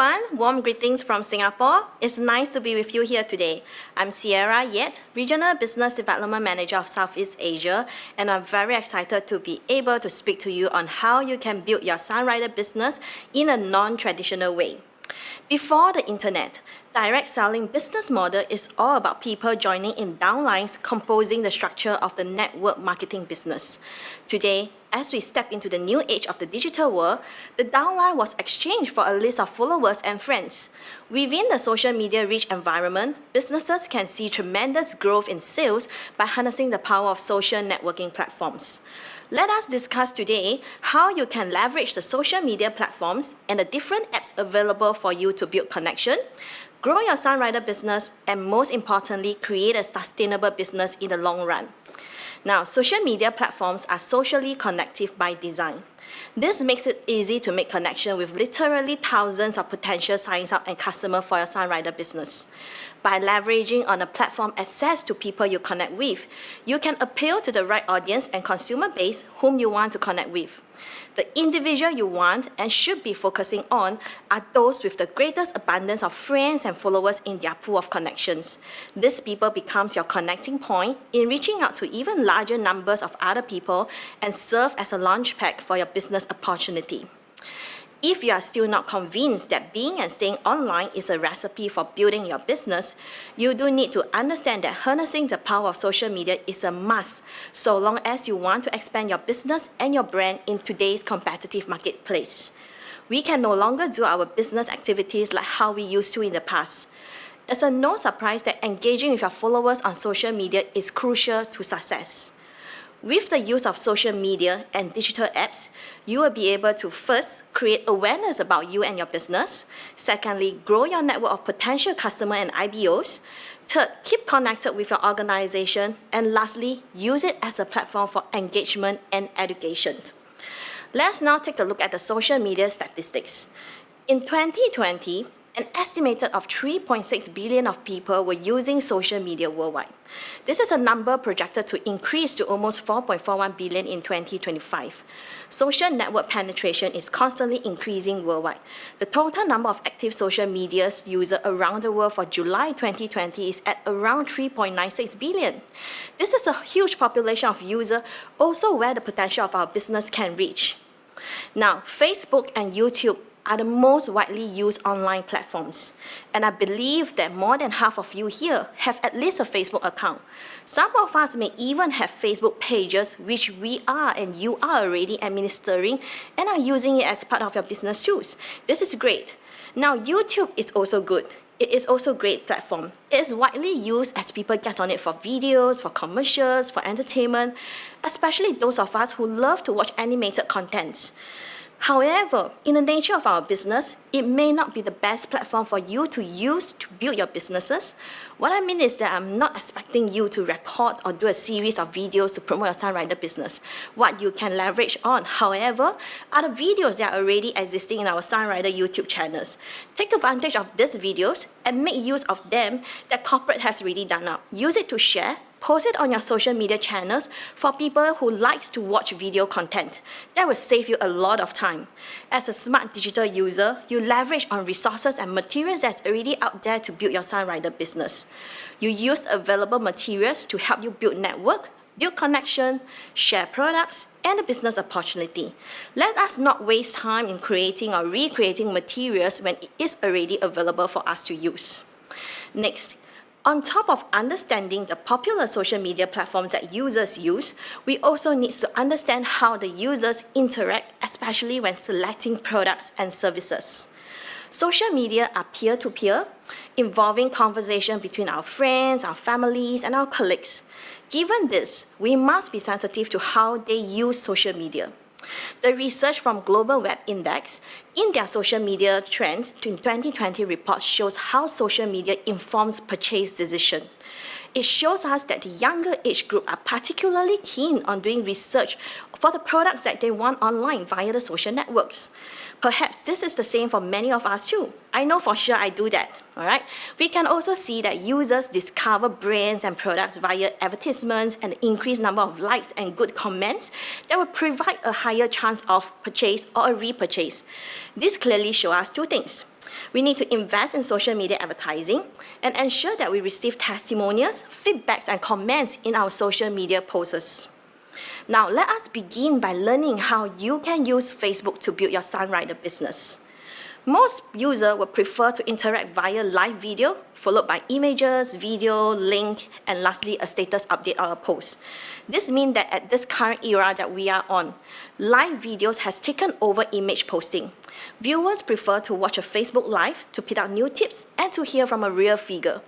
everyone, warm greetings from Singapore. It's nice to be with you here today. I'm Cierra Yet, Regional Business Development Manager of Southeast Asia, and I'm very excited to be able to speak to you on how you can build your Sunrider business in a non-traditional way. Before the internet, direct selling business model is all about people joining in downlines composing the structure of the network marketing business. Today, as we step into the new age of the digital world, the downline was exchanged for a list of followers and friends. Within the social media rich environment, businesses can see tremendous growth in sales by harnessing the power of social networking platforms. Let us discuss today how you can leverage the social media platforms and the different apps available for you to build connection, grow your Sunrider business, and most importantly, create a sustainable business in the long run. Now, social media platforms are socially connective by design. This makes it easy to make connection with literally thousands of potential sign-up and customers for your Sunrider business. By leveraging on a platform access to people you connect with, you can appeal to the right audience and consumer base whom you want to connect with. The individual you want and should be focusing on are those with the greatest abundance of friends and followers in their pool of connections. These people becomes your connecting point in reaching out to even larger numbers of other people and serve as a launchpad for your business opportunity. If you are still not convinced that being and staying online is a recipe for building your business, you do need to understand that harnessing the power of social media is a must, so long as you want to expand your business and your brand in today's competitive marketplace. We can no longer do our business activities like how we used to in the past. It's no surprise that engaging with your followers on social media is crucial to success. With the use of social media and digital apps, you will be able to first create awareness about you and your business. Secondly, grow your network of potential customers and IBOs. Third, keep connected with your organization. And lastly, use it as a platform for engagement and education. Let's now take a look at the social media statistics. In 2020, an estimated of 3.6 billion of people were using social media worldwide. This is a number projected to increase to almost 4.41 billion in 2025. Social network penetration is constantly increasing worldwide. The total number of active social media users around the world for July 2020 is at around 3.96 billion. This is a huge population of users, also where the potential of our business can reach. Now, Facebook and YouTube are the most widely used online platforms. And I believe that more than half of you here have at least a Facebook account. Some of us may even have Facebook pages, which we are and you are already administering and are using it as part of your business tools. This is great. Now, YouTube is also good. It is also a great platform. It is widely used as people get on it for videos, for commercials, for entertainment, especially those of us who love to watch animated content. However, in the nature of our business, it may not be the best platform for you to use to build your businesses. What I mean is that I'm not expecting you to record or do a series of videos to promote your Sunrider business. What you can leverage on, however, are the videos that are already existing in our Sunrider YouTube channels. Take advantage of these videos and make use of them that corporate has already done up. Use it to share. Post it on your social media channels for people who likes to watch video content. That will save you a lot of time. As a smart digital user, you leverage on resources and materials that's already out there to build your Sunrider business. You use available materials to help you build network, build connection, share products, and a business opportunity. Let us not waste time in creating or recreating materials when it is already available for us to use. Next, on top of understanding the popular social media platforms that users use, we also need to understand how the users interact, especially when selecting products and services. Social media are peer-to-peer, involving conversation between our friends, our families, and our colleagues. Given this, we must be sensitive to how they use social media. The research from Global Web Index in their social media trends in 2020 report shows how social media informs purchase decision. It shows us that the younger age group are particularly keen on doing research for the products that they want online via the social networks. Perhaps this is the same for many of us too. I know for sure I do that, all right? We can also see that users discover brands and products via advertisements and the increased number of likes and good comments that will provide a higher chance of purchase or a repurchase. This clearly shows us two things. We need to invest in social media advertising and ensure that we receive testimonials, feedbacks, and comments in our social media posts. Now, let us begin by learning how you can use Facebook to build your Sunrider business. Most users would prefer to interact via live video, followed by images, video, link, and lastly, a status update or a post. This means that at this current era that we are on, live videos has taken over image posting. Viewers prefer to watch a Facebook Live to pick out new tips and to hear from a real figure.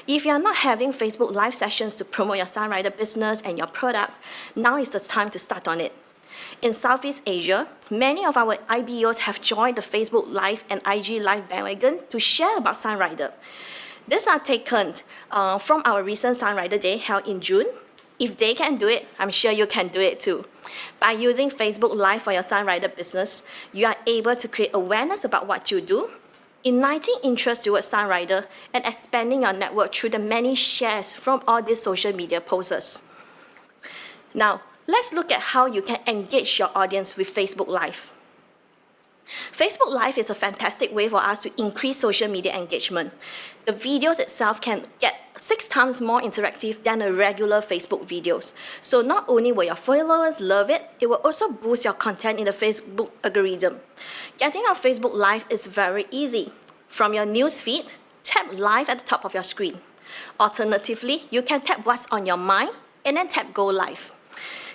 If you are not having Facebook Live sessions to promote your Sunrider business and your products, now is the time to start on it. In Southeast Asia, many of our IBOs have joined the Facebook Live and IG Live bandwagon to share about Sunrider. These are taken from our recent Sunrider Day held in June. If they can do it, I'm sure you can do it too. By using Facebook Live for your Sunrider business, you are able to create awareness about what you do, igniting interest towards Sunrider, and expanding your network through the many shares from all these social media posts. Now, let's look at how you can engage your audience with Facebook Live. Facebook Live is a fantastic way for us to increase social media engagement. The videos itself can get 6 times more interactive than the regular Facebook videos. So not only will your followers love it, it will also boost your content in the Facebook algorithm. Getting on Facebook Live is very easy. From your news feed, tap Live at the top of your screen. Alternatively, you can tap what's on your mind and then tap Go Live.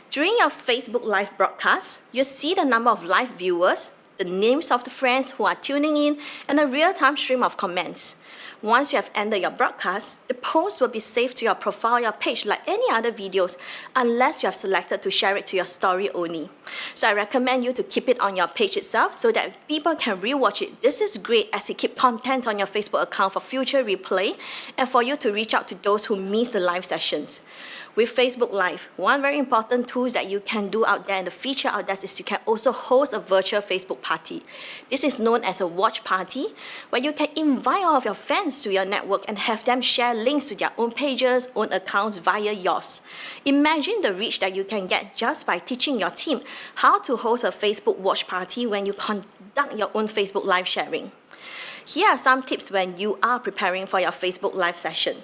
During your Facebook Live broadcast, you see the number of live viewers, the names of the friends who are tuning in, and a real-time stream of comments. Once you have ended your broadcast, the post will be saved to your profile, your page, like any other videos, unless you have selected to share it to your story only. So I recommend you to keep it on your page itself so that people can rewatch it. This is great as it keeps content on your Facebook account for future replay and for you to reach out to those who miss the live sessions. With Facebook Live, one very important tool that you can do out there and the feature out there is you can also host a virtual Facebook party. This is known as a watch party, where you can invite all of your fans to your network and have them share links to their own pages, own accounts via yours. Imagine the reach that you can get just by teaching your team how to host a Facebook watch party when you conduct your own Facebook Live sharing. Here are some tips when you are preparing for your Facebook Live session.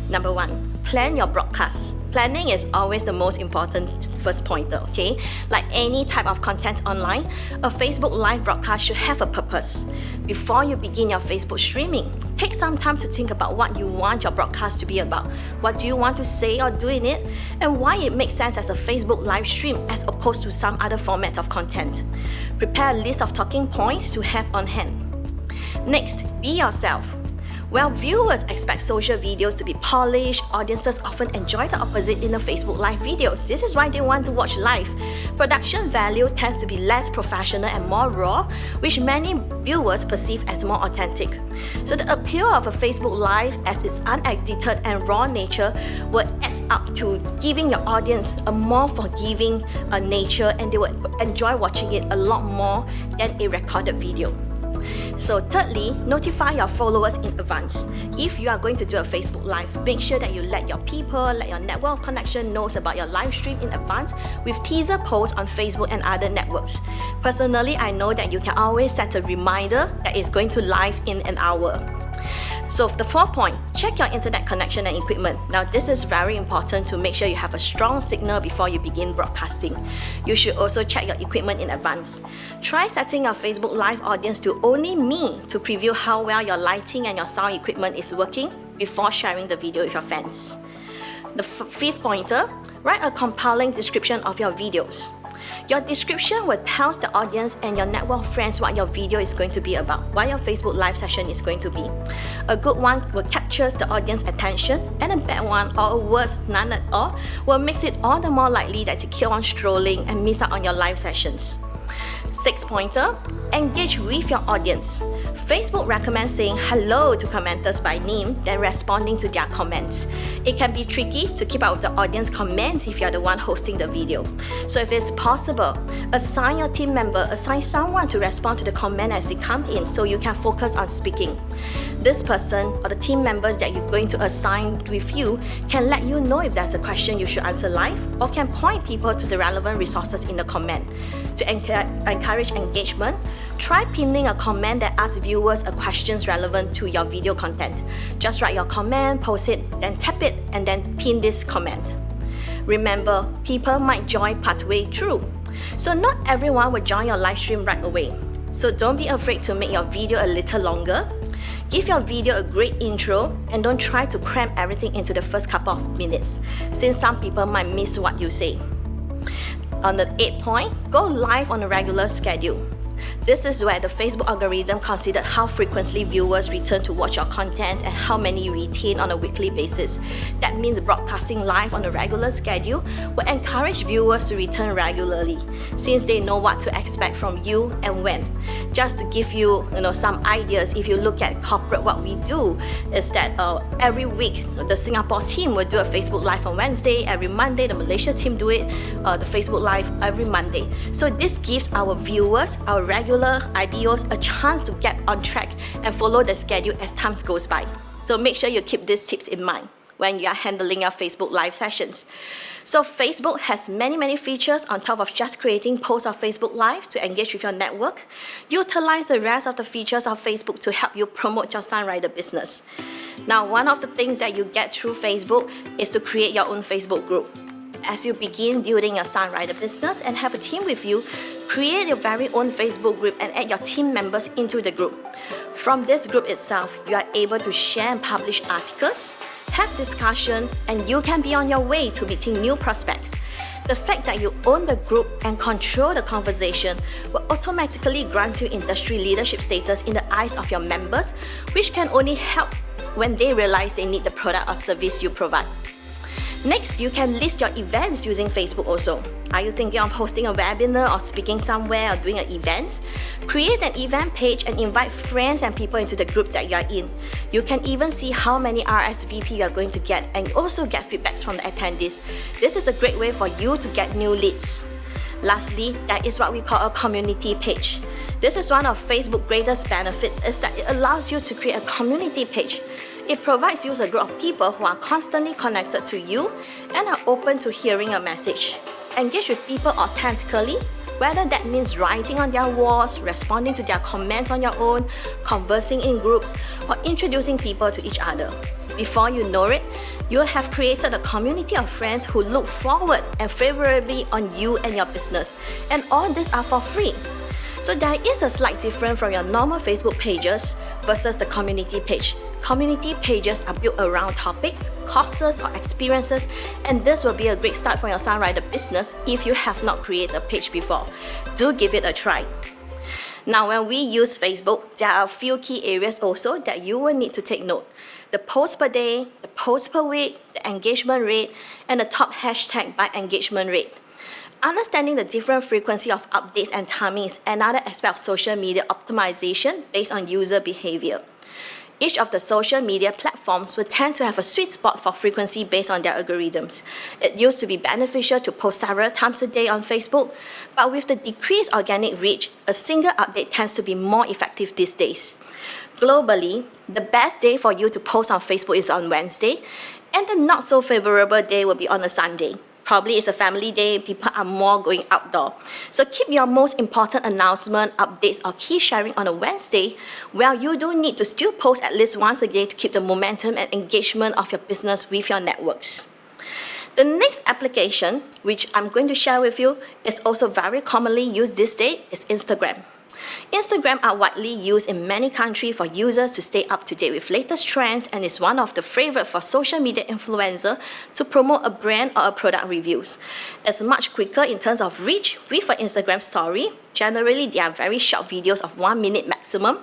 Number 1, plan your broadcast. Planning is always the most important first pointer, okay? Like any type of content online, a Facebook Live broadcast should have a purpose. Before you begin your Facebook streaming, take some time to think about what you want your broadcast to be about. What do you want to say or do in it? And why it makes sense as a Facebook Live stream as opposed to some other format of content. Prepare a list of talking points to have on hand. Next, be yourself. While viewers expect social videos to be polished, audiences often enjoy the opposite in the Facebook Live videos. This is why they want to watch live. Production value tends to be less professional and more raw, which many viewers perceive as more authentic. So the appeal of a Facebook Live as its unedited and raw nature will add up to giving your audience a more forgiving nature, and they will enjoy watching it a lot more than a recorded video. So thirdly, notify your followers in advance. If you are going to do a Facebook Live, make sure that you let your people, let your network of connection knows about your live stream in advance with teaser posts on Facebook and other networks. Personally, I know that you can always set a reminder that it's going to live in an hour. So the 4th point, check your internet connection and equipment. Now this is very important to make sure you have a strong signal before you begin broadcasting. You should also check your equipment in advance. Try setting your Facebook Live audience to only me to preview how well your lighting and your sound equipment is working before sharing the video with your fans. The 5th pointer, write a compelling description of your videos. Your description will tell the audience and your network of friends what your video is going to be about, what your Facebook Live session is going to be. A good one will capture the audience attention, and a bad one, or worse, none at all, will make it all the more likely that you keep on strolling and miss out on your live sessions. 6th pointer, engage with your audience. Facebook recommends saying hello to commenters by name, then responding to their comments. It can be tricky to keep up with the audience comments if you're the one hosting the video. So if it's possible, assign your team member, assign someone to respond to the comment as they come in so you can focus on speaking. This person or the team members that you're going to assign with you can let you know if there's a question you should answer live, or can point people to the relevant resources in the comment. To encourage engagement, try pinning a comment that asks viewers a question relevant to your video content. Just write your comment, post it, then tap it, and then pin this comment. Remember, people might join partway through, so not everyone will join your live stream right away. So don't be afraid to make your video a little longer. Give your video a great intro, and don't try to cram everything into the first couple of minutes, since some people might miss what you say. On the 8th point, go live on a regular schedule. This is where the Facebook algorithm considers how frequently viewers return to watch your content and how many you retain on a weekly basis. That means broadcasting live on a regular schedule will encourage viewers to return regularly, since they know what to expect from you and when. Just to give you, some ideas, if you look at corporate, what we do is that every week the Singapore team will do a Facebook Live on Wednesday. Every Monday the Malaysia team do it, the Facebook Live every Monday. So this gives our viewers, our regular IBOs, a chance to get on track and follow the schedule as time goes by. So make sure you keep these tips in mind when you are handling your Facebook Live sessions. So Facebook has many features on top of just creating posts of Facebook Live to engage with your network. Utilize the rest of the features of Facebook to help you promote your Sunrider business. Now, one of the things that you get through Facebook is to create your own Facebook group. As you begin building your Sunrider business and have a team with you, create your very own Facebook group and add your team members into the group. From this group itself, you are able to share and publish articles, have discussion, and you can be on your way to meeting new prospects. The fact that you own the group and control the conversation will automatically grant you industry leadership status in the eyes of your members, which can only help when they realize they need the product or service you provide. Next, you can list your events using Facebook also. Are you thinking of hosting a webinar or speaking somewhere or doing an event? Create an event page and invite friends and people into the group that you are in. You can even see how many RSVP you are going to get and also get feedbacks from the attendees. This is a great way for you to get new leads. Lastly, that is what we call a community page. This is one of Facebook's greatest benefits, is that it allows you to create a community page. It provides you a group of people who are constantly connected to you and are open to hearing a message. Engage with people authentically, whether that means writing on their walls, responding to their comments on your own, conversing in groups, or introducing people to each other. Before you know it, you have created a community of friends who look forward and favorably on you and your business. And all these are for free. So there is a slight difference from your normal Facebook pages versus the community page. Community pages are built around topics, courses, or experiences, and this will be a great start for your Sunrider business if you have not created a page before. Do give it a try. Now, when we use Facebook, there are a few key areas also that you will need to take note. The posts per day, the posts per week, the engagement rate, and the top hashtag by engagement rate. Understanding the different frequency of updates and timing is another aspect of social media optimization based on user behavior. Each of the social media platforms will tend to have a sweet spot for frequency based on their algorithms. It used to be beneficial to post several times a day on Facebook, but with the decreased organic reach, a single update tends to be more effective these days. Globally, the best day for you to post on Facebook is on Wednesday, and the not so favorable day will be on a Sunday. Probably it's a family day, people are more going outdoor. So keep your most important announcement, updates, or key sharing on a Wednesday, where you do need to still post at least once a day to keep the momentum and engagement of your business with your networks. The next application, which I'm going to share with you, is also very commonly used this day, is Instagram. Instagram are widely used in many countries for users to stay up to date with latest trends, and is one of the favorite for social media influencers to promote a brand or a product reviews. It's much quicker in terms of reach with an Instagram story. Generally, they are very short videos of 1 minute maximum,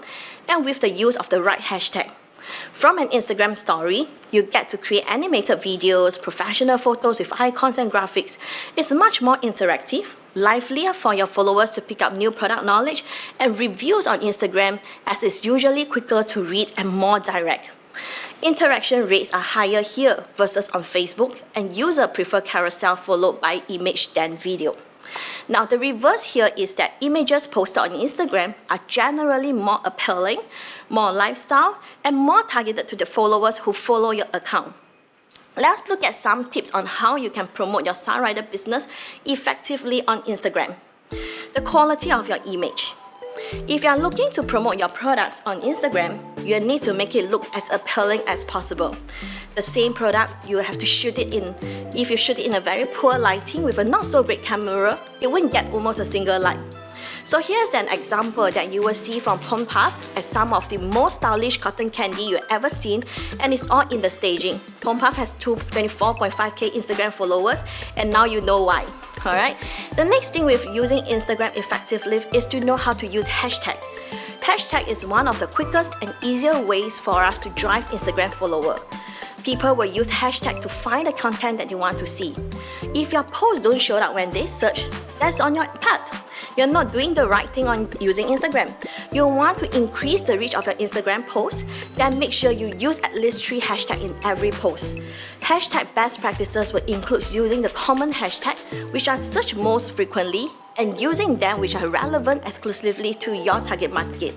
and with the use of the right hashtag. From an Instagram story, you get to create animated videos, professional photos with icons and graphics. It's much more interactive, livelier for your followers to pick up new product knowledge and reviews on Instagram, as it's usually quicker to read and more direct. Interaction rates are higher here versus on Facebook, and users prefer carousel followed by image than video. Now, the reverse here is that images posted on Instagram are generally more appealing, more lifestyle, and more targeted to the followers who follow your account. Let's look at some tips on how you can promote your Sunrider business effectively on Instagram. The quality of your image. If you are looking to promote your products on Instagram, you need to make it look as appealing as possible. The same product, you have to shoot it in. If you shoot it in a very poor lighting with a not so great camera, it won't get almost a single like. So here's an example that you will see from Pornhub as some of the most stylish cotton candy you've ever seen, and it's all in the staging. Pornhub has 24.5k Instagram followers, and now you know why. Alright? The next thing with using Instagram effectively is to know how to use hashtag. Hashtag is one of the quickest and easier ways for us to drive Instagram follower. People will use hashtag to find the content that you want to see. If your posts don't show up when they search, that's on your part. You're not doing the right thing on using Instagram. You want to increase the reach of your Instagram post, then make sure you use at least 3 hashtags in every post. Hashtag best practices will include using the common hashtag which are searched most frequently and using them which are relevant exclusively to your target market.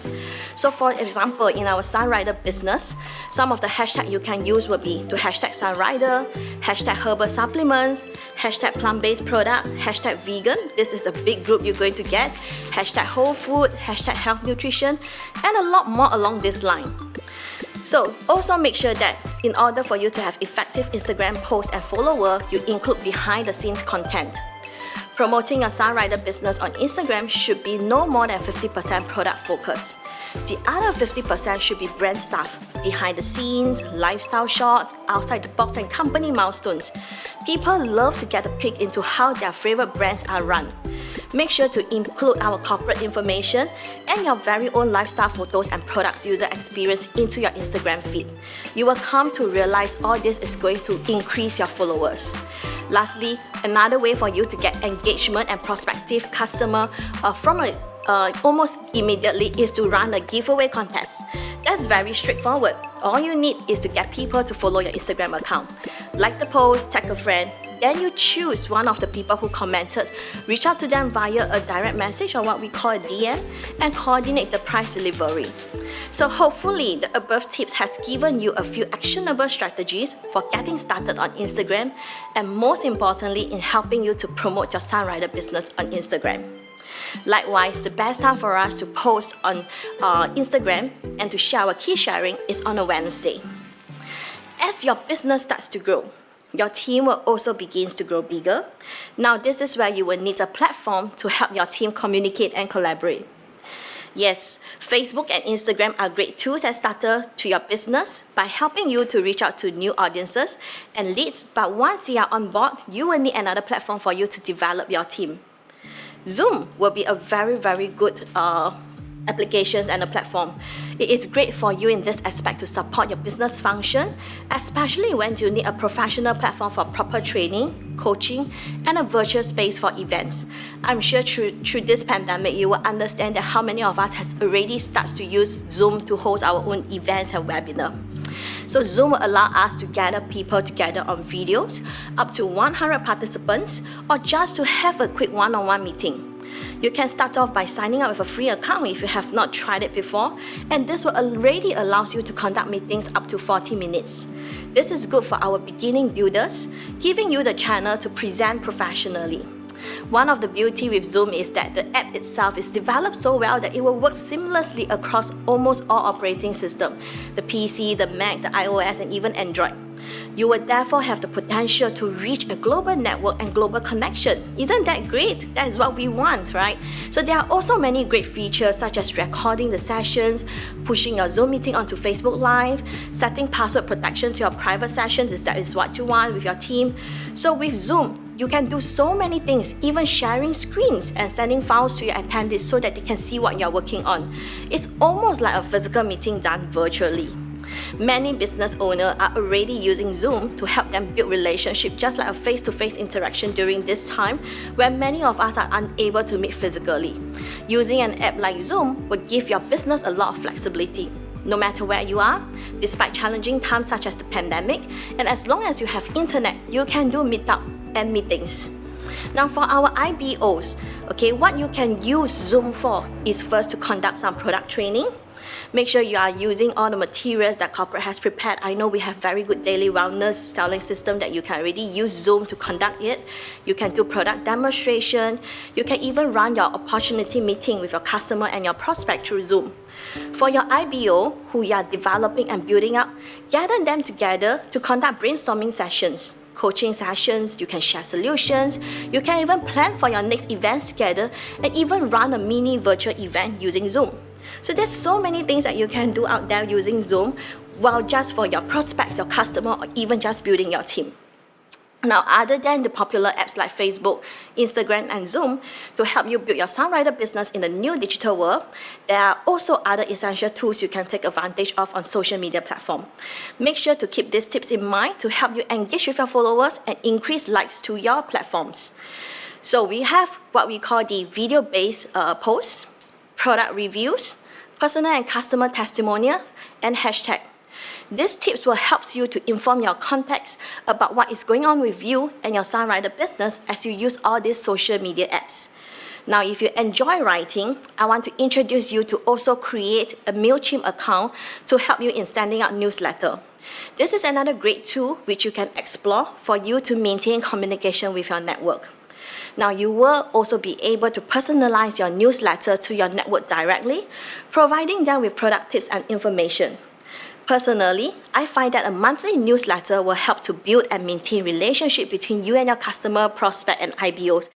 So for example, in our Sunrider business, some of the hashtags you can use will be to hashtag Sunrider, hashtag herbal supplements, hashtag plant-based product, hashtag vegan, this is a big group you're going to get, hashtag whole food, hashtag health nutrition, and a lot more along this line. So also make sure that in order for you to have effective Instagram posts and follower, you include behind the scenes content. Promoting your Sunrider business on Instagram should be no more than 50% product focus. The other 50% should be brand stuff, behind the scenes, lifestyle shots, outside the box and company milestones. People love to get a peek into how their favorite brands are run. Make sure to include our corporate information and your very own lifestyle photos and products user experience into your Instagram feed. You will come to realize all this is going to increase your followers. Lastly, another way for you to get engagement and prospective customer almost immediately is to run a giveaway contest. That's very straightforward. All you need is to get people to follow your Instagram account. Like the post, tag a friend, then you choose one of the people who commented, reach out to them via a direct message or what we call a DM, and coordinate the prize delivery. So hopefully the above tips has given you a few actionable strategies for getting started on Instagram, and most importantly in helping you to promote your Sunrider business on Instagram. Likewise, the best time for us to post on Instagram and to share our key sharing is on a Wednesday. As your business starts to grow, your team will also begin to grow bigger. Now this is where you will need a platform to help your team communicate and collaborate. Yes, Facebook and Instagram are great tools as starter to your business by helping you to reach out to new audiences and leads, but once you are on board, you will need another platform for you to develop your team. Zoom will be a very good applications and a platform. It is great for you in this aspect to support your business function, especially when you need a professional platform for proper training, coaching, and a virtual space for events. I'm sure through this pandemic, you will understand that how many of us has already started to use Zoom to host our own events and webinar. So Zoom will allow us to gather people together on videos, up to 100 participants, or just to have a quick one-on-one meeting. You can start off by signing up with a free account if you have not tried it before, and this will already allows you to conduct meetings up to 40 minutes. This is good for our beginning builders, giving you the channel to present professionally. One of the beauty with Zoom is that the app itself is developed so well that it will work seamlessly across almost all operating systems, the PC, the Mac, the iOS, and even Android. You will therefore have the potential to reach a global network and global connection. Isn't that great? That is what we want, right? So there are also many great features such as recording the sessions, pushing your Zoom meeting onto Facebook Live, setting password protection to your private sessions if that is what you want with your team. So with Zoom, you can do so many things, even sharing screens and sending files to your attendees so that they can see what you're working on. It's almost like a physical meeting done virtually. Many business owners are already using Zoom to help them build relationships, just like a face-to-face interaction during this time where many of us are unable to meet physically. Using an app like Zoom will give your business a lot of flexibility. No matter where you are, despite challenging times such as the pandemic, and as long as you have internet, you can do meetup and meetings. Now for our IBOs, okay, what you can use Zoom for is first to conduct some product training. Make sure you are using all the materials that corporate has prepared. I know we have very good daily wellness selling system that you can already use Zoom to conduct it. You can do product demonstration. You can even run your opportunity meeting with your customer and your prospect through Zoom. For your IBO, who you are developing and building up, gather them together to conduct brainstorming sessions, coaching sessions, you can share solutions, you can even plan for your next events together, and even run a mini virtual event using Zoom. So there's so many things that you can do out there using Zoom, while just for your prospects, your customer, or even just building your team. Now, other than the popular apps like Facebook, Instagram, and Zoom to help you build your songwriter business in the new digital world, there are also other essential tools you can take advantage of on social media platforms. Make sure to keep these tips in mind to help you engage with your followers and increase likes to your platforms. So we have what we call the video-based posts, product reviews, personal and customer testimonials, and hashtag. These tips will help you to inform your contacts about what is going on with you and your songwriter business as you use all these social media apps. Now, if you enjoy writing, I want to introduce you to also create a MailChimp account to help you in sending out newsletter. This is another great tool which you can explore for you to maintain communication with your network. Now, you will also be able to personalize your newsletter to your network directly, providing them with product tips and information. Personally, I find that a monthly newsletter will help to build and maintain relationship between you and your customer, prospect, and IBOs.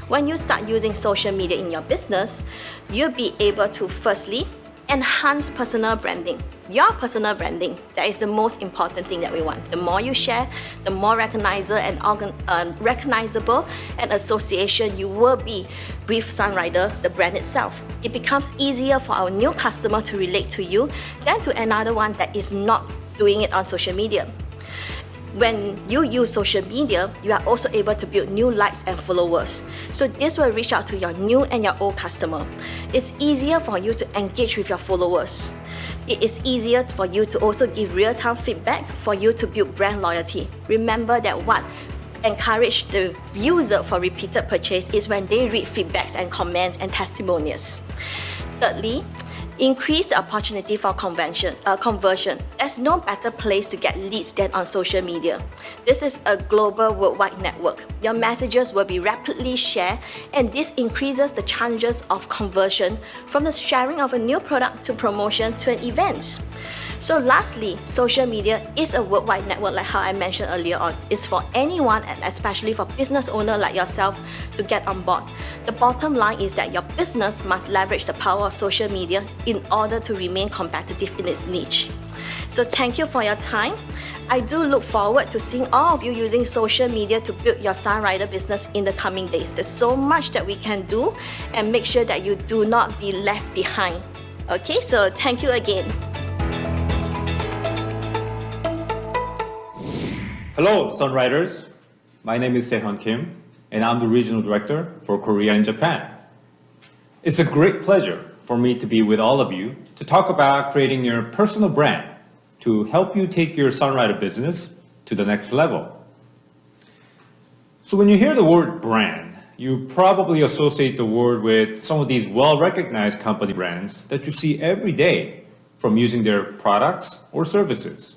When you start using social media in your business, you'll be able to firstly enhance personal branding. Your personal branding, that is the most important thing that we want. The more you share, the more recognizable and association you will be with Songwriter, the brand itself. It becomes easier for our new customer to relate to you than to another one that is not doing it on social media. When you use social media, you are also able to build new likes and followers. So this will reach out to your new and your old customer. It's easier for you to engage with your followers. It is easier for you to also give real-time feedback for you to build brand loyalty. Remember that what encourages the user for repeated purchase is when they read feedbacks and comments and testimonials. Thirdly, increase the opportunity for conversion. There's no better place to get leads than on social media. This is a global worldwide network. Your messages will be rapidly shared, and this increases the chances of conversion from the sharing of a new product to promotion to an event. So lastly, social media is a worldwide network like how I mentioned earlier on. It's for anyone and especially for business owner like yourself to get on board. The bottom line is that your business must leverage the power of social media in order to remain competitive in its niche. So thank you for your time. I do look forward to seeing all of you using social media to build your songwriter business in the coming days. There's so much that we can do, and make sure that you do not be left behind. Okay, so thank you again. Hello, Songwriters. My name is Saeheon Kim, and I'm the Regional Director for Korea and Japan. It's a great pleasure for me to be with all of you to talk about creating your personal brand to help you take your songwriter business to the next level. So when you hear the word brand, you probably associate the word with some of these well-recognized company brands that you see every day from using their products or services.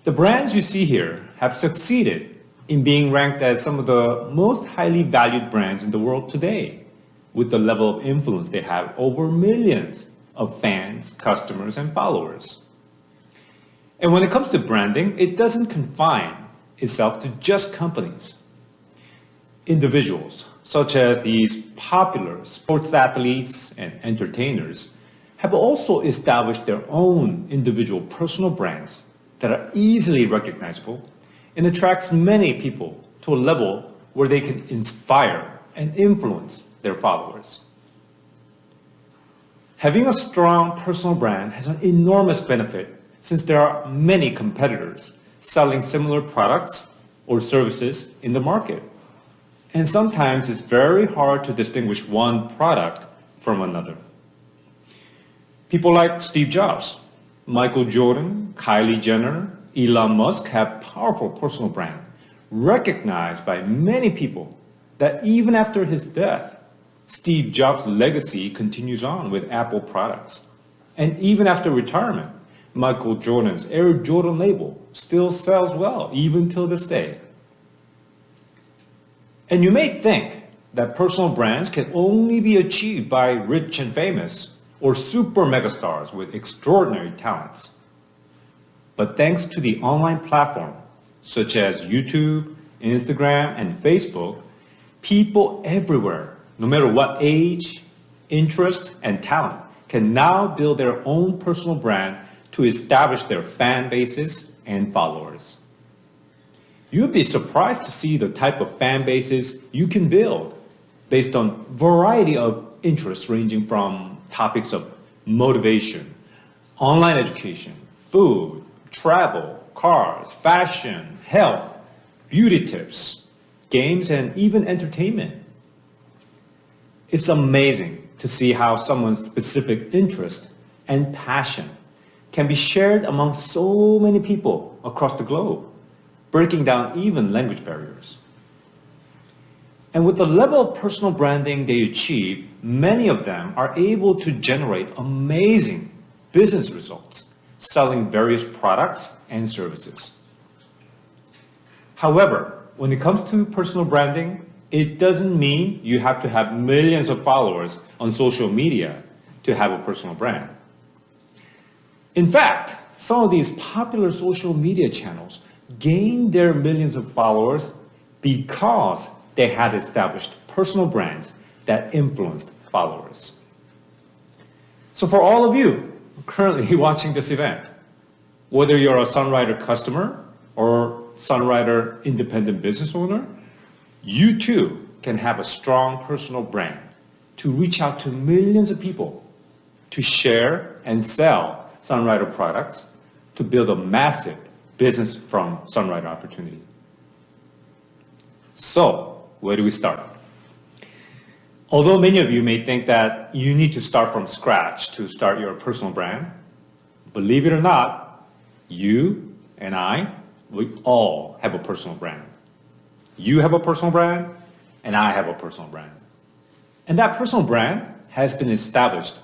The brands you see here have succeeded in being ranked as some of the most highly valued brands in the world today, with the level of influence they have over millions of fans, customers, and followers. And when it comes to branding, it doesn't confine itself to just companies. Individuals, such as these popular sports athletes and entertainers, have also established their own individual personal brands that are easily recognizable and attracts many people to a level where they can inspire and influence their followers. Having a strong personal brand has an enormous benefit since there are many competitors selling similar products or services in the market. And sometimes it's very hard to distinguish one product from another. People like Steve Jobs, Michael Jordan, Kylie Jenner, Elon Musk have powerful personal brands, recognized by many people that even after his death, Steve Jobs' legacy continues on with Apple products. And even after retirement, Michael Jordan's Air Jordan label still sells well, even till this day. And you may think that personal brands can only be achieved by rich and famous or super megastars with extraordinary talents. But thanks to the online platform, such as YouTube, Instagram, and Facebook, people everywhere, no matter what age, interest, and talent, can now build their own personal brand to establish their fan bases and followers. You'd be surprised to see the type of fan bases you can build based on a variety of interests ranging from topics of motivation, online education, food, travel, cars, fashion, health, beauty tips, games, and even entertainment. It's amazing to see how someone's specific interest and passion can be shared among so many people across the globe, breaking down even language barriers. And with the level of personal branding they achieve, many of them are able to generate amazing business results, selling various products and services. However, when it comes to personal branding, it doesn't mean you have to have millions of followers on social media to have a personal brand. In fact, some of these popular social media channels gained their millions of followers because they had established personal brands that influenced followers. So for all of you currently watching this event, whether you're a Sunrider customer or Sunrider independent business owner, you too can have a strong personal brand to reach out to millions of people, to share and sell Sunrider products, to build a massive business from Sunrider opportunity. So, where do we start? Although many of you may think that you need to start from scratch to start your personal brand, believe it or not, you and I, we all have a personal brand. You have a personal brand, and I have a personal brand. And that personal brand has been established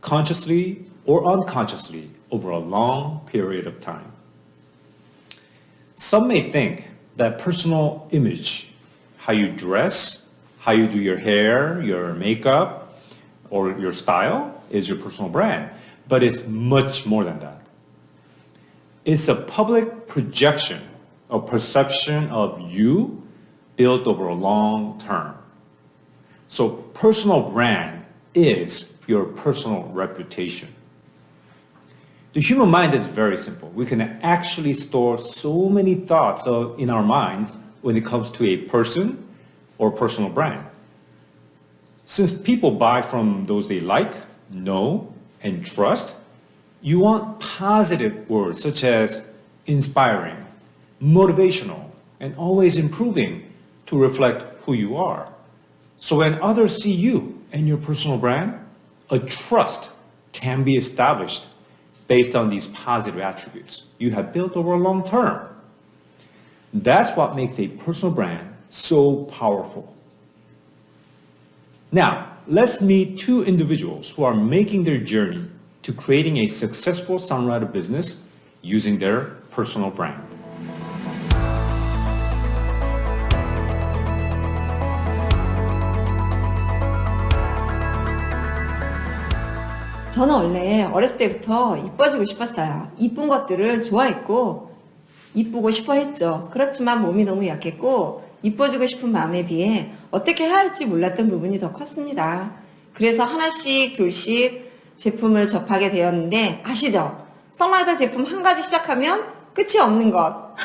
consciously or unconsciously over a long period of time. Some may think that personal image, how you dress, how you do your hair, your makeup, or your style is your personal brand, but it's much more than that. It's a public projection, a perception of you built over a long term. So personal brand is your personal reputation. The human mind is very simple. We can actually store so many thoughts in our minds when it comes to a person or personal brand. Since people buy from those they like, know, and trust, you want positive words such as inspiring, motivational, and always improving to reflect who you are. So when others see you and your personal brand, a trust can be established based on these positive attributes you have built over a long term. That's what makes a personal brand so powerful. Now, let's meet two individuals who are making their journey to creating a successful Sunrider business using their personal brand. 저는 원래 어렸을 때부터 이뻐지고 싶었어요. 이쁜 것들을 좋아했고 이쁘고 싶어 했죠. 그렇지만 몸이 너무 약했고 이뻐지고 싶은 마음에 비해 어떻게 해야 할지 몰랐던 부분이 더 컸습니다. 그래서 하나씩 둘씩 제품을 접하게 되었는데 아시죠? 선라이더 제품 한 가지 시작하면 끝이 없는 것.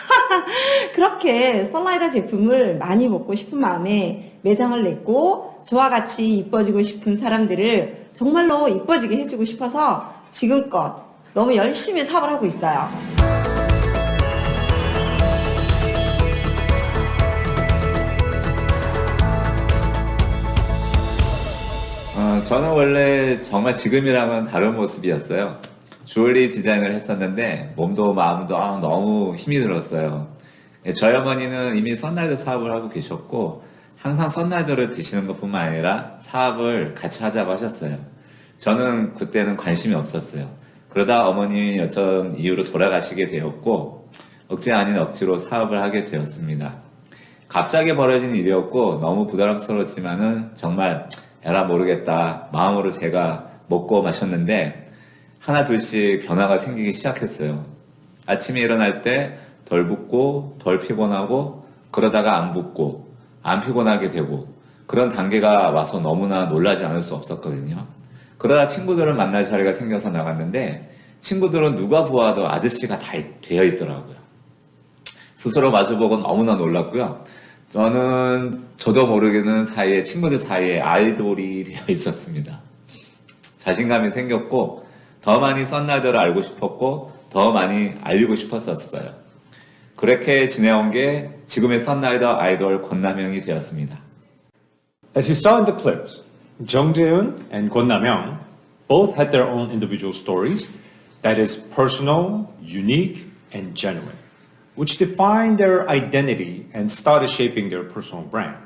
그렇게 선라이더 제품을 많이 먹고 싶은 마음에 매장을 냈고 저와 같이 이뻐지고 싶은 사람들을 정말로 이뻐지게 해주고 싶어서 지금껏 너무 열심히 사업을 하고 있어요. 저는 원래 정말 지금이랑은 다른 모습이었어요. 주얼리 디자인을 했었는데 몸도 마음도 너무 힘이 들었어요. 저희 어머니는 이미 썬라이더 사업을 하고 계셨고 항상 썬라이더를 드시는 것뿐만 아니라 사업을 같이 하자고 하셨어요. 저는 그때는 관심이 없었어요. 그러다 어머니 어떤 이유로 돌아가시게 되었고 억지 아닌 억지로 사업을 하게 되었습니다. 갑자기 벌어진 일이었고 너무 부담스러웠지만은 정말 에라 모르겠다 마음으로 제가 먹고 마셨는데 하나 둘씩 변화가 생기기 시작했어요. 아침에 일어날 때 덜 붓고 덜 피곤하고 그러다가 안 붓고 안 피곤하게 되고 그런 단계가 와서 너무나 놀라지 않을 수 없었거든요. 그러다 친구들을 만날 자리가 생겨서 나갔는데 친구들은 누가 보아도 아저씨가 다 되어 있더라고요. 스스로 마주보고 너무나 놀랐고요. 저도 모르게는 사이에 친구들 사이에 아이돌이 되어 있었습니다. 자신감이 생겼고 더 많이 썬라이더를 알고 싶었고 더 많이 알리고 싶었었어요. 그렇게 지내온 게 지금의 썬라이더 아이돌 권남영이 되었습니다. As you saw in the clips, Jung Jae-eun and Kwon Nam-young both had their own individual stories that is personal, unique, and genuine, which defined their identity and started shaping their personal brand.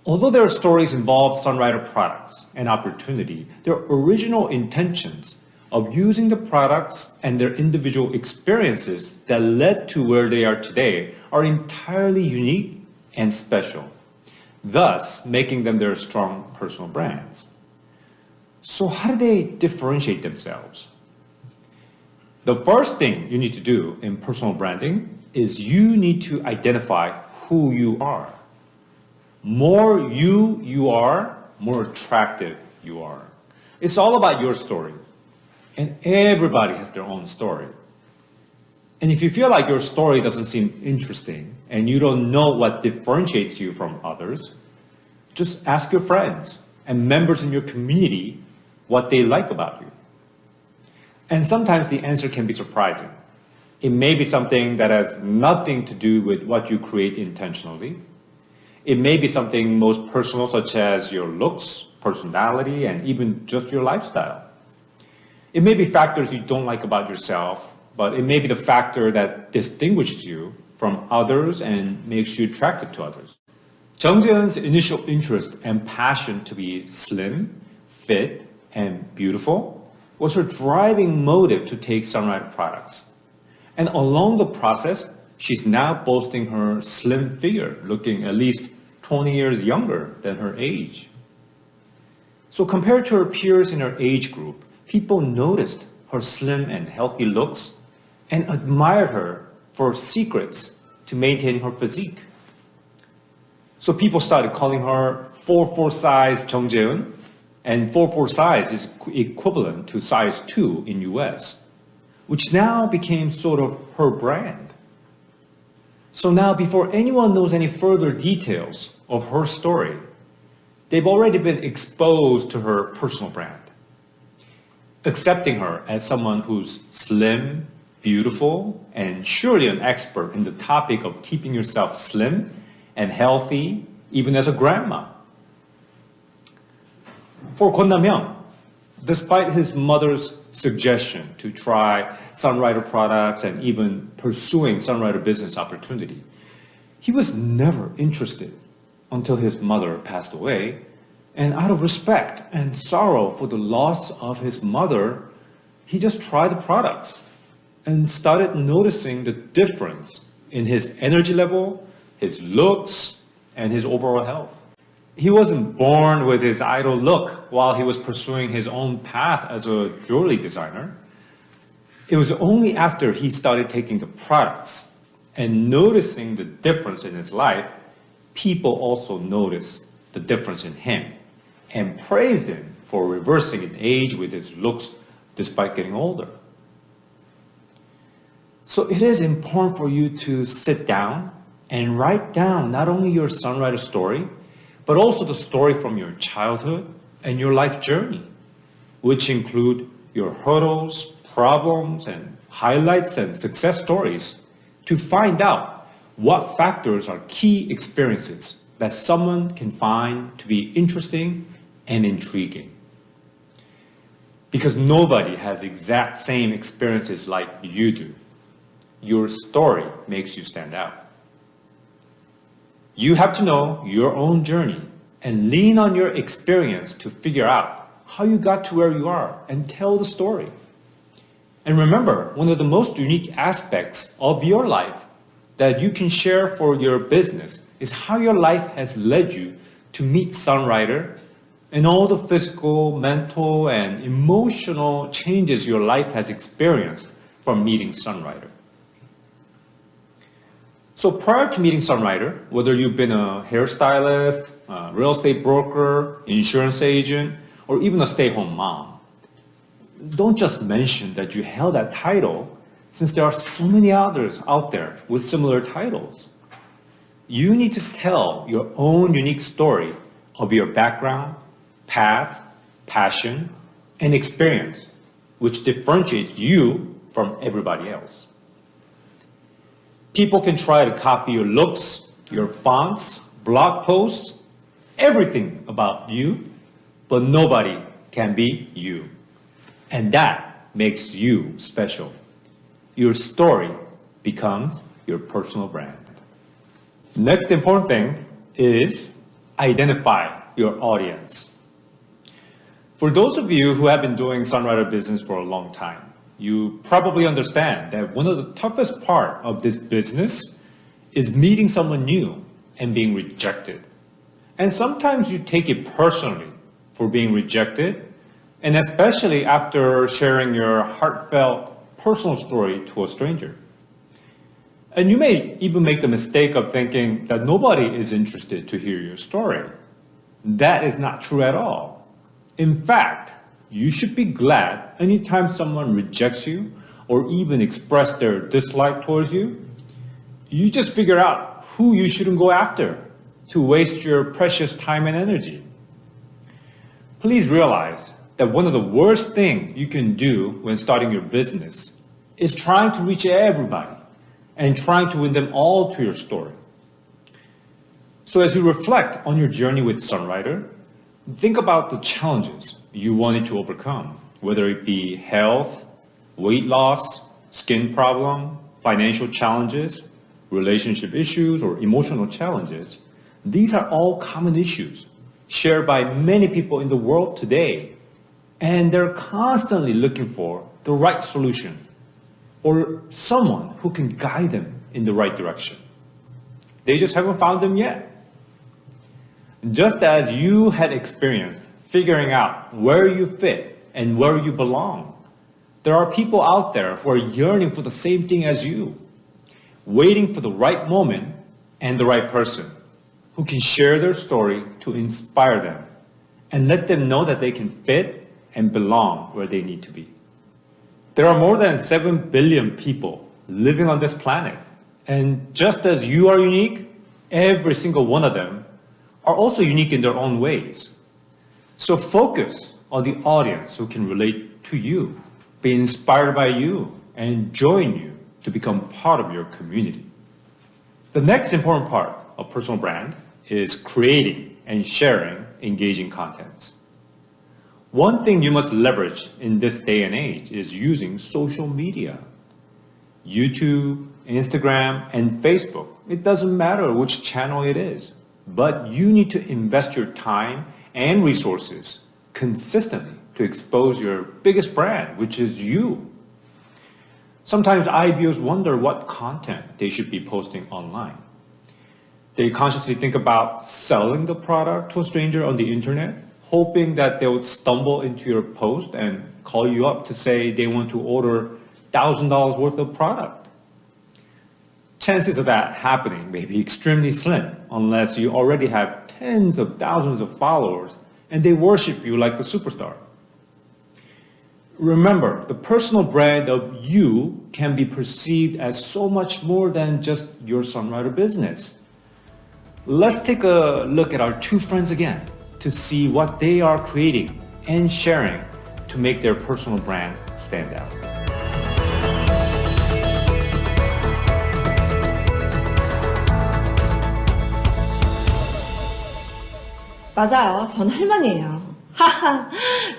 Although their stories involved Sunrider products and opportunity, their original intentions of using the products and their individual experiences that led to where they are today are entirely unique and special, thus making them their strong personal brands. So how do they differentiate themselves? The first thing you need to do in personal branding is you need to identify who you are. More you are, more attractive you are. It's all about your story. And everybody has their own story. And if you feel like your story doesn't seem interesting and you don't know what differentiates you from others, just ask your friends and members in your community what they like about you. And sometimes the answer can be surprising. It may be something that has nothing to do with what you create intentionally. It may be something most personal, such as your looks, personality, and even just your lifestyle. It may be factors you don't like about yourself, but it may be the factor that distinguishes you from others and makes you attracted to others. Jung Jae-eun's initial interest and passion to be slim, fit, and beautiful was her driving motive to take Sunrider products. And along the process, she's now boasting her slim figure, looking at least 20 years younger than her age. So compared to her peers in her age group, people noticed her slim and healthy looks and admired her for secrets to maintain her physique. So people started calling her 4'4" size Jung Jae-eun, and 4'4" size is equivalent to size 2 in US, which now became sort of her brand. So now before anyone knows any further details of her story, they've already been exposed to her personal brand. Accepting her as someone who's slim, beautiful, and surely an expert in the topic of keeping yourself slim and healthy, even as a grandma. For Kwon Nam-young, despite his mother's suggestion to try Sunrider products and even pursuing Sunrider business opportunity, he was never interested until his mother passed away. And out of respect and sorrow for the loss of his mother, he just tried the products and started noticing the difference in his energy level, his looks, and his overall health. He wasn't born with his idol look while he was pursuing his own path as a jewelry designer. It was only after he started taking the products and noticing the difference in his life, people also noticed the difference in him and praised him for reversing in age with his looks despite getting older. So it is important for you to sit down and write down not only your Sunrider story, but also the story from your childhood and your life journey, which include your hurdles, problems, and highlights and success stories, to find out what factors are key experiences that someone can find to be interesting and intriguing. Because nobody has exact same experiences like you do. your story makes you stand out. You have to know your own journey and lean on your experience to figure out how you got to where you are and tell the story. And remember, one of the most unique aspects of your life that you can share for your business is how your life has led you to meet Sunrider and all the physical, mental, and emotional changes your life has experienced from meeting Sunrider. So prior to meeting Sunrider, whether you've been a hairstylist, a real estate broker, insurance agent, or even a stay-at-home mom, don't just mention that you held that title, since there are so many others out there with similar titles. You need to tell your own unique story of your background, path, passion, and experience, which differentiates you from everybody else. People can try to copy your looks, your fonts, blog posts, everything about you, but nobody can be you. And that makes you special. Your story becomes your personal brand. Next important thing is identify your audience. For those of you who have been doing Sunrider business for a long time, you probably understand that one of the toughest part of this business is meeting someone new and being rejected. And sometimes you take it personally for being rejected, and especially after sharing your heartfelt personal story to a stranger. And you may even make the mistake of thinking that nobody is interested to hear your story. That is not true at all. In fact, you should be glad anytime someone rejects you or even express their dislike towards you. You just figure out who you shouldn't go after to waste your precious time and energy. Please realize that one of the worst things you can do when starting your business is trying to reach everybody and trying to win them all to your story. So as you reflect on your journey with Sunrider, think about the challenges you wanted to overcome, whether it be health, weight loss, skin problem, financial challenges, relationship issues, or emotional challenges. These are all common issues shared by many people in the world today, and they're constantly looking for the right solution or someone who can guide them in the right direction. They just haven't found them yet. Just as you had experienced figuring out where you fit and where you belong, there are people out there who are yearning for the same thing as you, waiting for the right moment and the right person who can share their story to inspire them and let them know that they can fit and belong where they need to be. There are more than 7 billion people living on this planet, and just as you are unique, every single one of them are also unique in their own ways. So focus on the audience who can relate to you, be inspired by you, and join you to become part of your community. The next important part of personal brand is creating and sharing engaging content. One thing you must leverage in this day and age is using social media. YouTube, Instagram, and Facebook. It doesn't matter which channel it is, but you need to invest your time and resources consistently to expose your biggest brand, which is you. Sometimes IBOs wonder what content they should be posting online. They consciously think about selling the product to a stranger on the internet, hoping that they would stumble into your post and call you up to say they want to order $1,000 worth of product. Chances of that happening may be extremely slim unless you already have tens of thousands of followers and they worship you like the superstar. Remember, the personal brand of you can be perceived as so much more than just your Sunrider business. Let's take a look at our two friends again to see what they are creating and sharing to make their personal brand stand out. 맞아요. 전 할머니예요. 하하.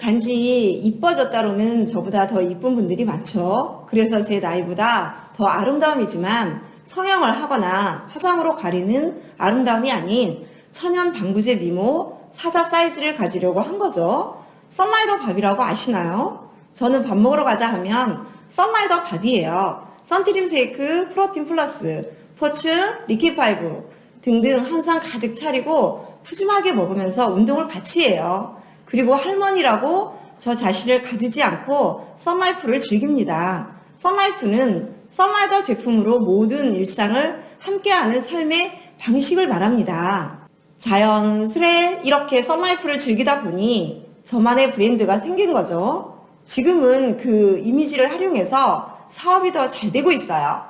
단지 이뻐졌다로는 저보다 더 이쁜 분들이 많죠. 그래서 제 나이보다 더 아름다움이지만 성형을 하거나 화장으로 가리는 아름다움이 아닌 천연 방부제 미모 사사 사이즈를 가지려고 한 거죠. 썬라이더 밥이라고 아시나요? 저는 밥 먹으러 가자 하면 썬라이더 밥이에요. 선트림 쉐이크, 프로틴 플러스, 포춘, 리퀴파이브 등등 한 상 가득 차리고 푸짐하게 먹으면서 운동을 같이 해요. 그리고 할머니라고 저 자신을 가두지 않고 썬라이프를 즐깁니다. 썬라이프는 썬라이더 제품으로 모든 일상을 함께하는 삶의 방식을 말합니다. 자연스레 이렇게 썬라이프를 즐기다 보니 저만의 브랜드가 생긴 거죠. 지금은 그 이미지를 활용해서 사업이 더 잘 되고 있어요.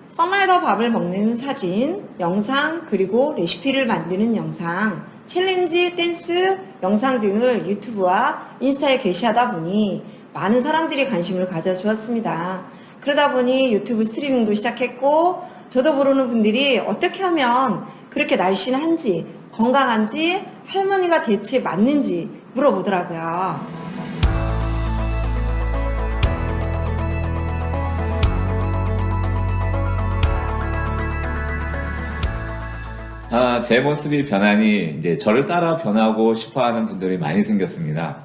썬라이더 밥을 먹는 사진, 영상, 그리고 레시피를 만드는 영상, 챌린지, 댄스, 영상 등을 유튜브와 인스타에 게시하다 보니 많은 사람들이 관심을 가져주었습니다. 그러다 보니 유튜브 스트리밍도 시작했고 저도 모르는 분들이 어떻게 하면 그렇게 날씬한지 건강한지 할머니가 대체 맞는지 물어보더라고요. 제 모습이 변하니 이제 저를 따라 변하고 싶어 하는 분들이 많이 생겼습니다.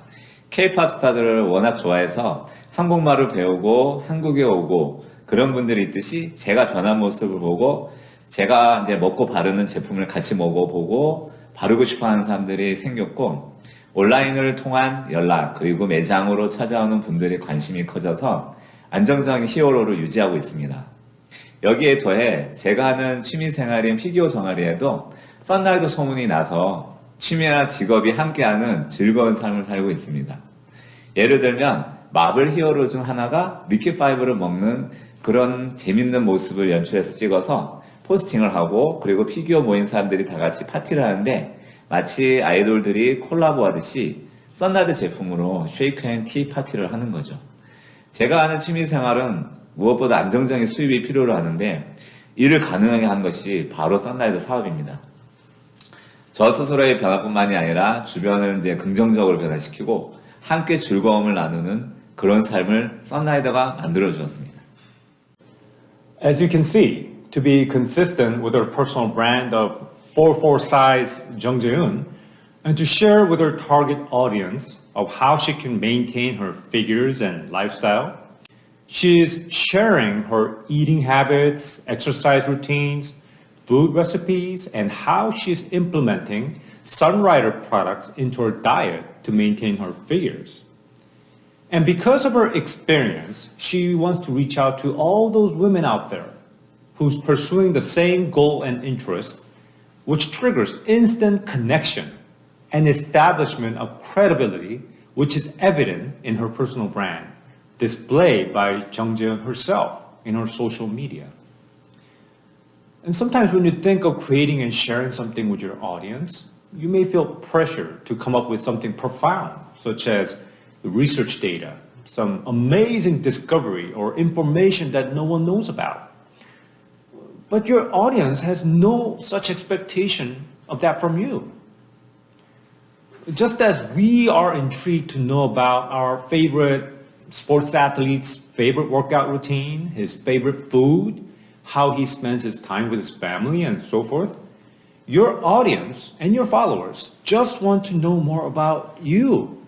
K-팝 스타들을 워낙 좋아해서 한국말을 배우고 한국에 오고 그런 분들이 있듯이 제가 변한 모습을 보고 제가 이제 먹고 바르는 제품을 같이 먹어보고 바르고 싶어 하는 사람들이 생겼고 온라인을 통한 연락 그리고 매장으로 찾아오는 분들의 관심이 커져서 안정적인 히어로를 유지하고 있습니다. 여기에 더해 제가 하는 취미생활인 피규어 동아리에도 썬라이더 소문이 나서 취미와 직업이 함께하는 즐거운 삶을 살고 있습니다. 예를 들면 마블 히어로 중 하나가 리퀴파이브를 먹는 그런 재밌는 모습을 연출해서 찍어서 포스팅을 하고 그리고 피규어 모인 사람들이 다 같이 파티를 하는데 마치 아이돌들이 콜라보하듯이 썬라이더 제품으로 쉐이크 앤 티 파티를 하는 거죠. 제가 하는 취미생활은 무엇보다 안정적인 수입이 필요로 하는데 이를 가능하게 한 것이 바로 썬라이더 사업입니다. 저 스스로의 변화뿐만이 아니라 주변을 이제 긍정적으로 변화시키고 함께 즐거움을 나누는 그런 삶을 썬라이더가 만들어 주었습니다. As you can see, to be consistent with her personal brand of 4-4 size Jung Jae-eun and to share with her target audience of how she can maintain her figures and lifestyle, she is sharing her eating habits, exercise routines, food recipes, and how she's implementing Sunrider products into her diet to maintain her figures. And because of her experience, she wants to reach out to all those women out there who's pursuing the same goal and interest, which triggers instant connection and establishment of credibility, which is evident in her personal brand, displayed by Jung Jae-eun herself in her social media. And sometimes when you think of creating and sharing something with your audience, you may feel pressure to come up with something profound, such as research data, some amazing discovery or information that no one knows about. But your audience has no such expectation of that from you. Just as we are intrigued to know about our favorite sports athlete's favorite workout routine, his favorite food, how he spends his time with his family, and so forth, your audience and your followers just want to know more about you.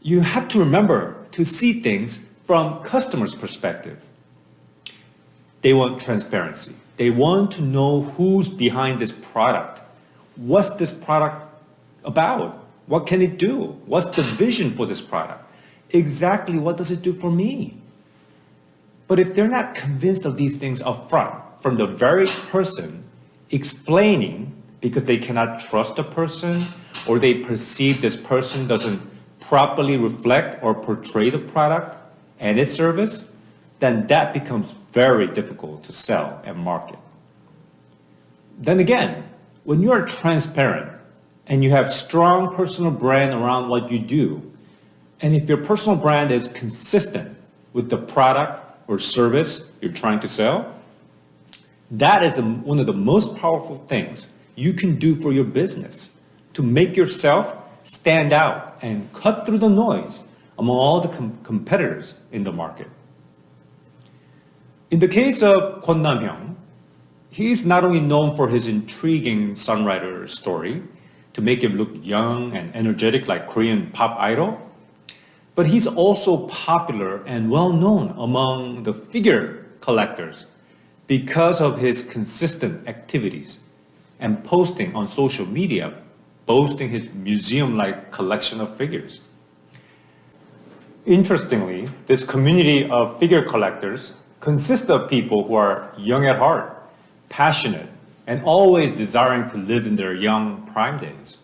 You have to remember to see things from customers' perspective. They want transparency. They want to know who's behind this product. What's this product about? What can it do? What's the vision for this product? Exactly what does it do for me? But if they're not convinced of these things up front, from the very person explaining because they cannot trust the person or they perceive this person doesn't properly reflect or portray the product and its service, then that becomes very difficult to sell and market. Then again, when you are transparent and you have strong personal brand around what you do, and if your personal brand is consistent with the product or service you're trying to sell, that is one of the most powerful things you can do for your business to make yourself stand out and cut through the noise among all the competitors in the market. In the case of Kwon Nam-hyung, he is not only known for his intriguing songwriter story to make him look young and energetic like Korean pop idol, but he's also popular and well known among the figure collectors because of his consistent activities and posting on social media, boasting his museum-like collection of figures. Interestingly, this community of figure collectors consists of people who are young at heart, passionate, and always desiring to live in their young prime days.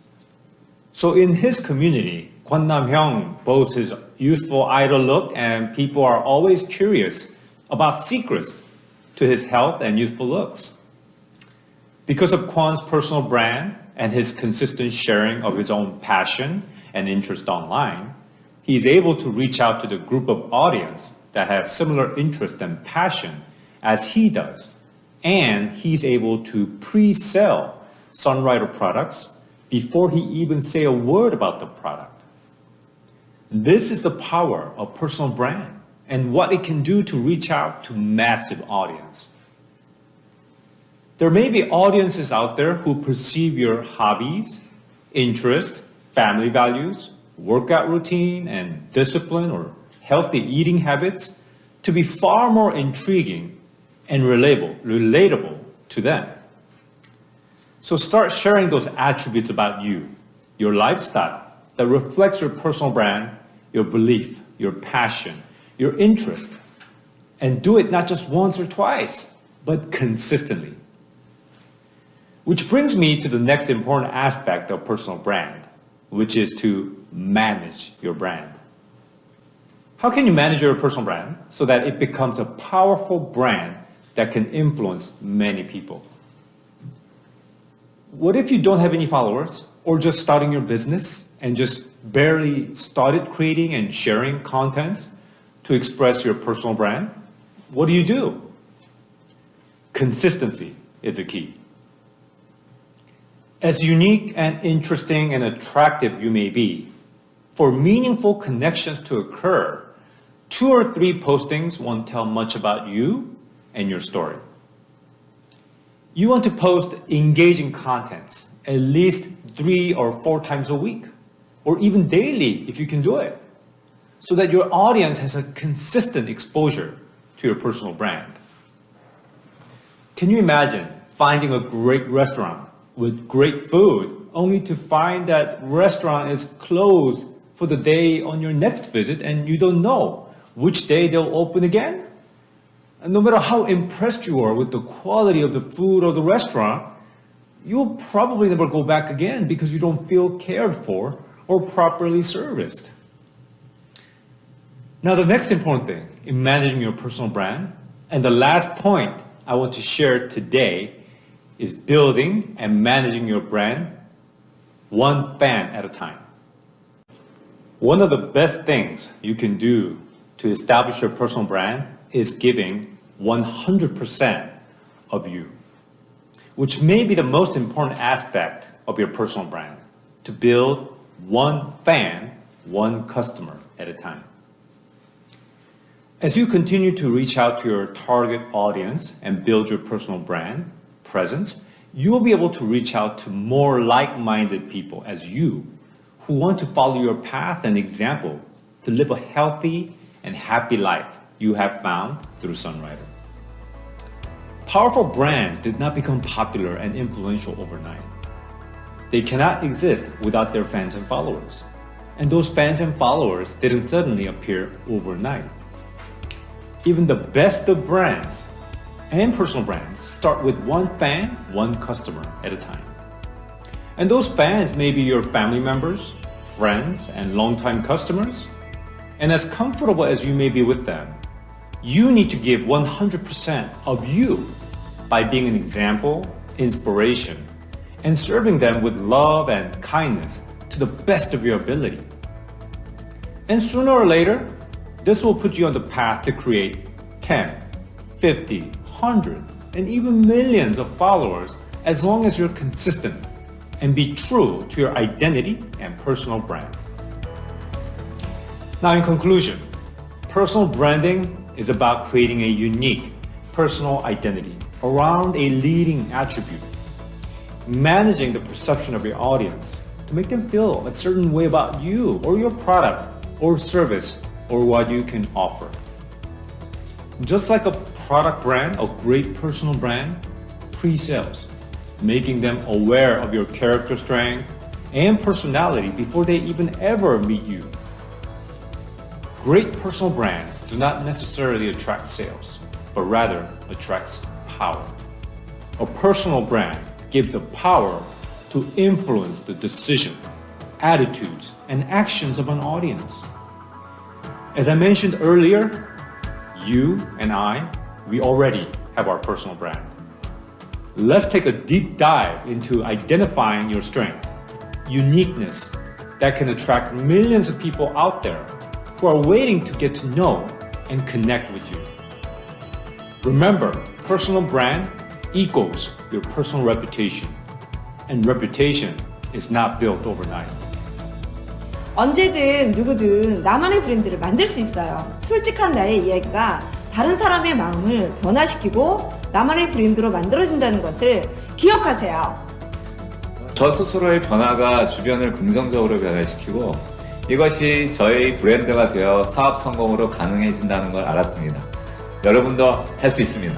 So in his community, Kwon Nam-hyung boasts his youthful idol look, and people are always curious about secrets to his health and youthful looks. Because of Kwon's personal brand and his consistent sharing of his own passion and interest online, he's able to reach out to the group of audience that has similar interest and passion as he does, and he's able to pre-sell Sunwriter products before he even say a word about the product. This is the power of personal brand and what it can do to reach out to massive audience. There may be audiences out there who perceive your hobbies, interests, family values, workout routine, and discipline or healthy eating habits to be far more intriguing and relatable to them. So start sharing those attributes about you, your lifestyle that reflects your personal brand, your belief, your passion, your interest, and do it not just once or twice, but consistently. Which brings me to the next important aspect of personal brand, which is to manage your brand. How can you manage your personal brand so that it becomes a powerful brand that can influence many people? What if you don't have any followers or just starting your business and just barely started creating and sharing content to express your personal brand? What do? Consistency is the key. As unique and interesting and attractive you may be, for meaningful connections to occur, 2 or 3 postings won't tell much about you and your story. You want to post engaging contents at least 3 or 4 times a week, or even daily if you can do it, so that your audience has a consistent exposure to your personal brand. Can you imagine finding a great restaurant with great food only to find that restaurant is closed for the day on your next visit and you don't know which day they'll open again? And no matter how impressed you are with the quality of the food or the restaurant, you'll probably never go back again because you don't feel cared for or properly serviced. Now, the next important thing in managing your personal brand, and the last point I want to share today, is building and managing your brand one fan at a time. One of the best things you can do to establish your personal brand is giving 100% of you, which may be the most important aspect of your personal brand, to build one fan, one customer at a time. As you continue to reach out to your target audience and build your personal brand presence, you will be able to reach out to more like-minded people as you who want to follow your path and example to live a healthy and happy life you have found through Sunwriter. Powerful brands did not become popular and influential overnight. They cannot exist without their fans and followers. And those fans and followers didn't suddenly appear overnight. Even the best of brands and personal brands start with one fan, one customer at a time. And those fans may be your family members, friends, and longtime customers. And as comfortable as you may be with them, you need to give 100% of you by being an example, inspiration, and serving them with love and kindness to the best of your ability. And sooner or later, this will put you on the path to create 10, 50, 100, and even millions of followers as long as you're consistent and be true to your identity and personal brand. Now, in conclusion, personal branding is about creating a unique, personal identity around a leading attribute. Managing the perception of your audience to make them feel a certain way about you or your product or service or what you can offer. Just like a product brand, a great personal brand, pre-sales, making them aware of your character strength and personality before they even ever meet you. Great personal brands do not necessarily attract sales, but rather attracts power. A personal brand gives the power to influence the decision, attitudes, and actions of an audience. As I mentioned earlier, you and I, we already have our personal brand. Let's take a deep dive into identifying your strength, uniqueness that can attract millions of people out there who are waiting to get to know and connect with you. Remember, personal brand equals your personal reputation, and reputation is not built overnight. 언제든 누구든 나만의 브랜드를 만들 수 있어요. 솔직한 나의 이야기가 다른 사람의 마음을 변화시키고 나만의 브랜드로 만들어진다는 것을 기억하세요. 저 스스로의 변화가 주변을 긍정적으로 변화시키고 이것이 저의 브랜드가 되어 사업 성공으로 가능해진다는 걸 알았습니다. 여러분도 할 수 있습니다.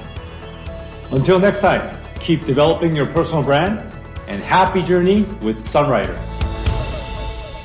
Until next time, keep developing your personal brand and happy journey with Sunrider.